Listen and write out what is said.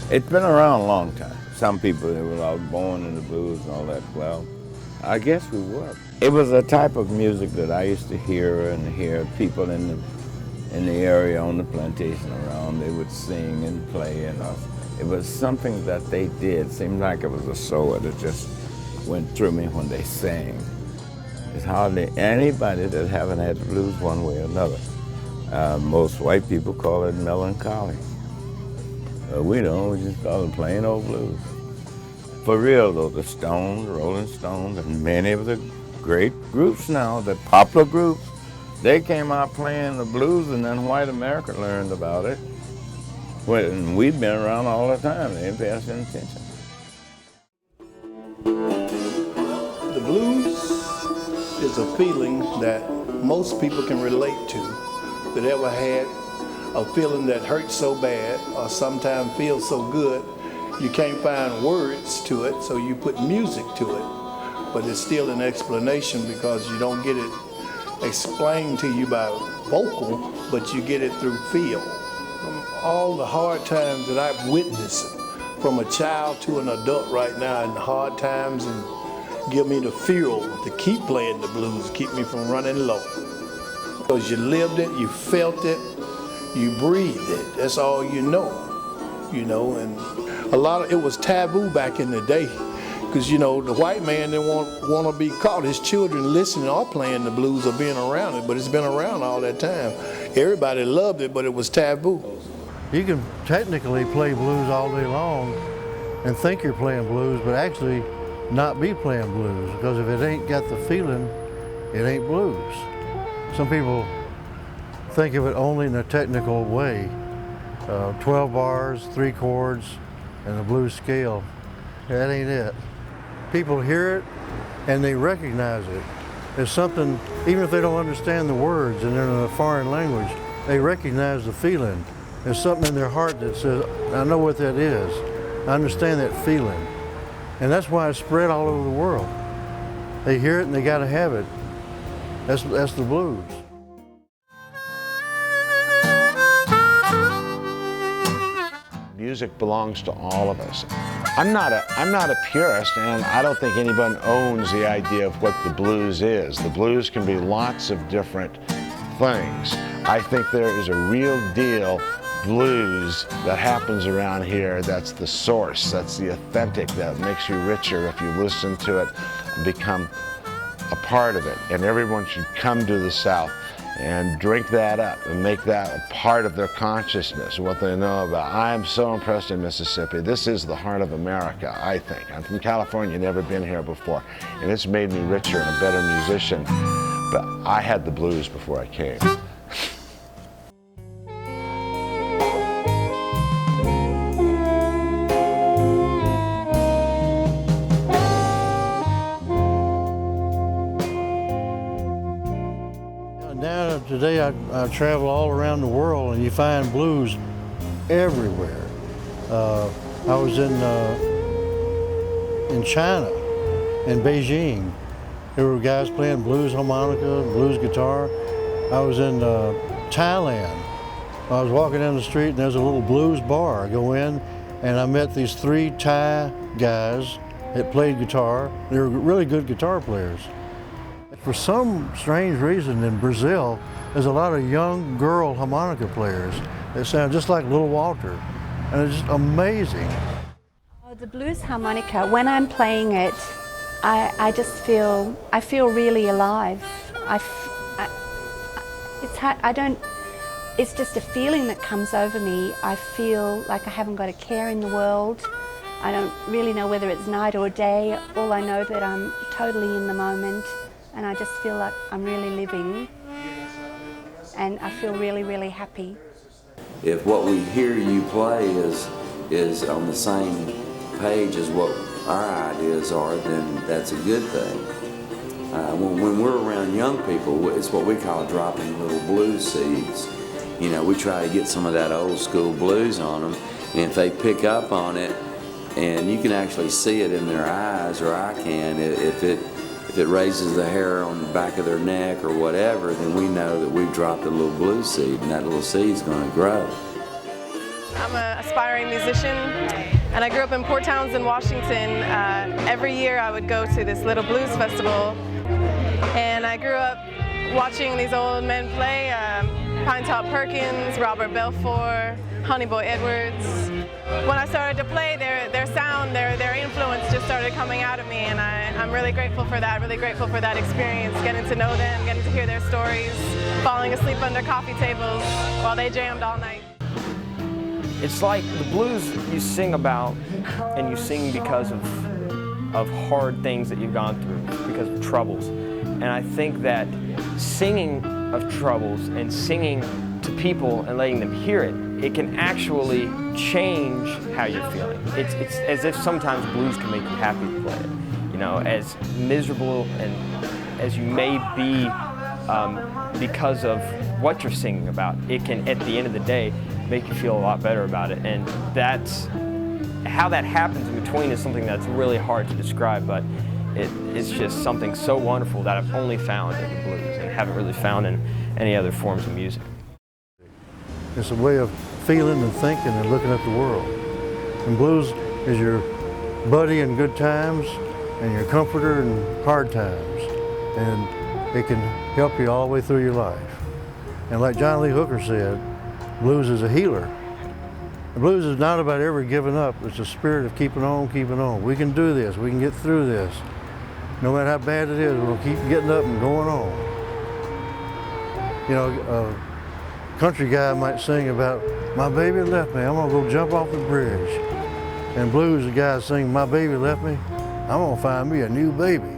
It's been around a long time. Some people they were all born in the blues and all that. Well, I guess we were. It was a type of music that I used to hear people in the area on the plantation around. They would sing and play, and it was something that they did. It seemed like it was a soul that just went through me when they sang. There's hardly anybody that haven't had the blues one way or another. Most white people call it melancholy. We don't, we just call it plain old blues. For real though, the Stones, Rolling Stones, and many of the great groups now, the popular groups, they came out playing the blues and then white America learned about it. And we've been around all the time, they didn't pay us any attention. The blues is a feeling that most people can relate to, that ever had a feeling that hurts so bad or sometimes feels so good you can't find words to it, so you put music to it. But it's still an explanation because you don't get it explained to you by vocal, but you get it through feel. From all the hard times that I've witnessed, from a child to an adult right now, in the hard times, and give me the fuel to keep playing the blues, keep me from running low. Because you lived it, you felt it, you breathed it. That's all you know, and a lot of it was taboo back in the day, because the white man didn't want to be caught. His children listening or playing the blues or being around it, but it's been around all that time. Everybody loved it, but it was taboo. You can technically play blues all day long and think you're playing blues, but actually not be playing blues, because if it ain't got the feeling, it ain't blues. Some people think of it only in a technical way. 12 bars, 3 chords, and a blues scale. That ain't it. People hear it and they recognize it. It's something, even if they don't understand the words and they're in a foreign language, they recognize the feeling. There's something in their heart that says, I know what that is. I understand that feeling. And that's why it's spread all over the world. They hear it and they gotta have it. That's the blues. Music belongs to all of us. I'm not a purist, and I don't think anyone owns the idea of what the blues is. The blues can be lots of different things. I think there is a real deal blues that happens around here that's the source, that's the authentic, that makes you richer if you listen to it and become a part of it. And everyone should come to the South and drink that up and make that a part of their consciousness, what they know about. I'm so impressed in Mississippi. This is the heart of America, I think. I'm from California, never been here before, and it's made me richer and a better musician. But I had the blues before I came. Now today I travel all around the world and you find blues everywhere. I was in China, in Beijing. There were guys playing blues harmonica, blues guitar. I was in Thailand. I was walking down the street and there's a little blues bar. I go in and I met these 3 Thai guys that played guitar. They were really good guitar players. For some strange reason in Brazil, there's a lot of young girl harmonica players that sound just like Little Walter, and it's just amazing. Oh, the blues harmonica, when I'm playing it, I feel really alive. It's just a feeling that comes over me. I feel like I haven't got a care in the world. I don't really know whether it's night or day. All I know that I'm totally in the moment. And I just feel like I'm really living, and I feel really, really happy. If what we hear you play is on the same page as what our ideas are, then that's a good thing. When we're around young people, it's what we call dropping little blues seeds. We try to get some of that old school blues on them, and if they pick up on it, and you can actually see it in their eyes, or I can, if it raises the hair on the back of their neck or whatever, then we know that we've dropped a little blue seed, and that little seed's going to grow. I'm an aspiring musician, And I grew up in Port Townsend, Washington. Every year I would go to this little blues festival. And I grew up watching these old men play, Pinetop Perkins, Robert Belfour, Honey Boy Edwards. When I started to play, their sound, their influence just started coming out of me, and I'm really grateful for that, experience, getting to know them, getting to hear their stories, falling asleep under coffee tables while they jammed all night. It's like the blues you sing about, and you sing because of hard things that you've gone through, because of troubles. And I think that singing of troubles and singing to people and letting them hear it, it can actually change how you're feeling. It's as if sometimes blues can make you happy to play it. You know, as miserable and as you may be because of what you're singing about, it can, at the end of the day, make you feel a lot better about it. And that's how that happens in between is something that's really hard to describe, but it's just something so wonderful that I've only found in the blues and haven't really found in any other forms of music. It's a way of feeling and thinking and looking at the world. And blues is your buddy in good times and your comforter in hard times. And it can help you all the way through your life. And like John Lee Hooker said, blues is a healer. The blues is not about ever giving up. It's a spirit of keeping on, keeping on. We can do this. We can get through this. No matter how bad it is, we'll keep getting up and going on. You know, a country guy might sing about, my baby left me, I'm gonna go jump off the bridge. And blues, the guy sing, my baby left me, I'm gonna find me a new baby.